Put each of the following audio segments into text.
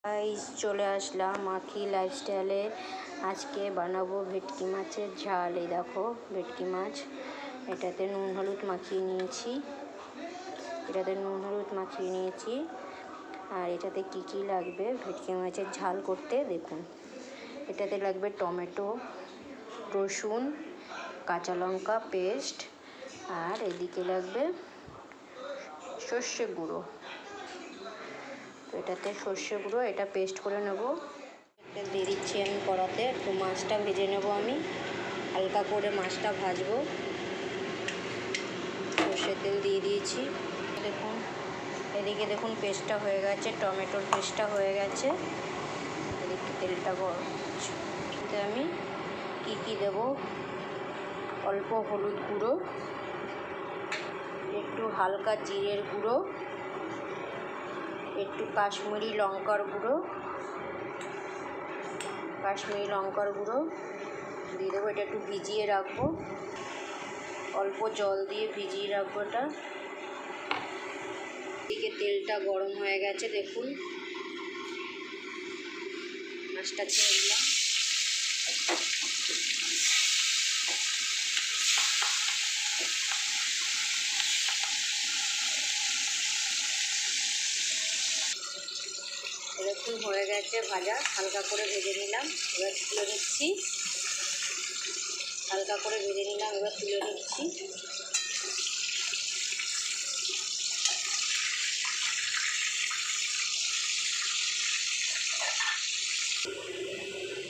Guys চলে আসলাম মাখি লাইফস্টাইলে। আজকে বানাবো ভেটকি মাছের ঝাল। এই দেখো ভেটকি মাছ, এটাতে নুন হলুদ মাখিয়ে নিয়েছি। আর এটাতে কি লাগবে ভেটকি মাছের ঝাল করতে দেখুন। এটাতে লাগবে টমেটো, রসুন, কাঁচা লঙ্কা পেস্ট, আর এদিকে লাগবে সর্ষে গুঁড়ো। এটাতে সর্ষে গুঁড়ো, এটা পেস্ট করে নেব। এটা দিয়ে দিচ্ছি আমি কড়াতে। একটু মাছটা ভেজে নেব, আমি হালকা করে মাছটা ভাজবো। সর্ষের তেল দিয়ে দিয়েছি। দেখুন এদিকে দেখুন পেস্টটা হয়ে গেছে, টমেটোর পেস্টটা হয়ে গেছে। এদিকে তেলটা গরম হচ্ছে। এতে আমি কি দেব, অল্প হলুদ গুঁড়ো, একটু হালকা জিরের গুঁড়ো, একটু কাশ্মীরি লঙ্কার গুঁড়ো দিয়ে দেবো। এটা একটু ভিজিয়ে রাখবো, অল্প জল দিয়ে ভিজিয়ে রাখবো এটা। এদিকে তেলটা গরম হয়ে গেছে, দেখুন মাছটা ছেড়ে দিলাম। দেখুন হয়ে গেছে ভাজা, হালকা করে ভেজে নিলাম। এবার তুলে নিচ্ছি, হালকা করে ভেজে নিলাম, এবার তুলে নিচ্ছি।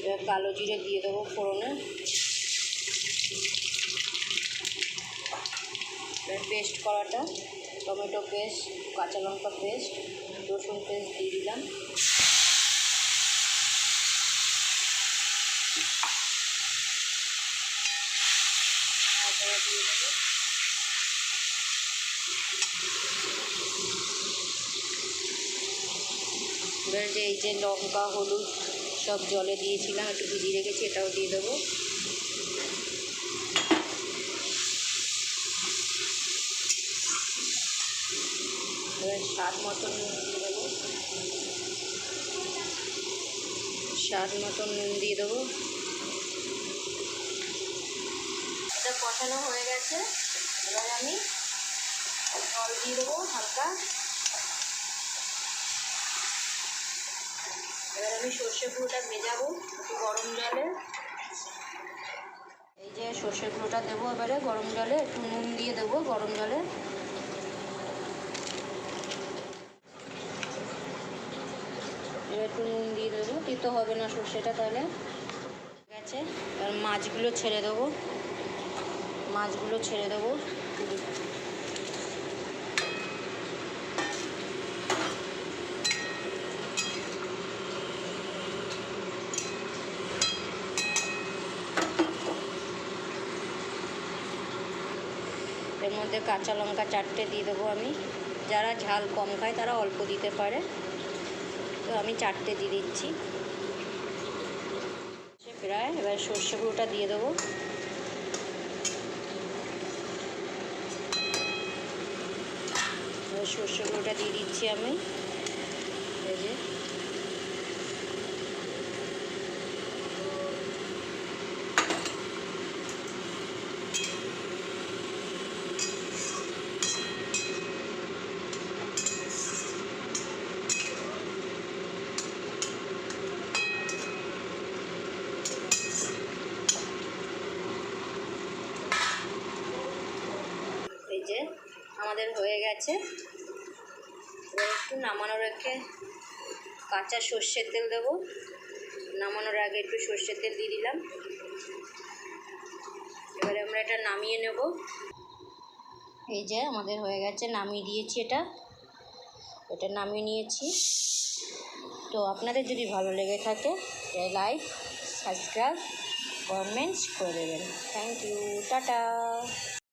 এবার কালো জিরে দিয়ে দেবো ফোড়নে। এবার পেস্ট করাটা, টমেটো পেস্ট, কাঁচা লঙ্কা পেস্ট, রসুন পেস্ট দিয়ে দিলাম। দিয়ে দেবো। এবার এই যে লঙ্কা হলুদ সব জলে দিয়েছিলাম, একটু ভিজিয়ে রেখেছি, এটাও দিয়ে দেবো। এবার স্বাদ মতন নুন দিয়ে দেবো, এটা কষানো হয়ে গেছে। এবার আমি জল দিয়ে দেবো হালকা। এবার আমি সর্ষে গুঁড়োটা ভেজাবো একটু গরম জলে। এই যে সর্ষে গুঁড়োটা দেবো এবারে গরম জলে, একটু নুন দিয়ে দেবো গরম জলে। এবার একটু নুন দিয়ে দেবো, দিতে হবে না সর্ষেটা, তাহলে ঠিক আছে। এবার মাছগুলো ছেড়ে দেবো। এর মধ্যে কাঁচা লঙ্কা 4টে দিয়ে দেবো আমি। যারা ঝাল কম খায় তারা অল্প দিতে পারে, তো আমি 4টে দিয়ে দিচ্ছি প্রায়। এবার সর্ষে গুঁড়োটা দিয়ে দেবো। এবার সর্ষে গুঁড়োটা দিয়ে দিচ্ছি আমি। এই যে আমাদের হয়ে গেছে। এবার একটু নামানোর রেখে কাঁচা সর্ষের তেল দেবো। নামানোর আগে একটু সর্ষের তেল দিয়ে দিলাম। এবারে আমরা এটা নামিয়ে নেব। এই যে আমাদের হয়ে গেছে, নামিয়ে দিয়েছি এটা নামিয়ে নিয়েছি। তো আপনাদের যদি ভালো লেগে থাকে লাইক, সাবস্ক্রাইব, কমেন্টস করে দেবেন। Thank you, tata.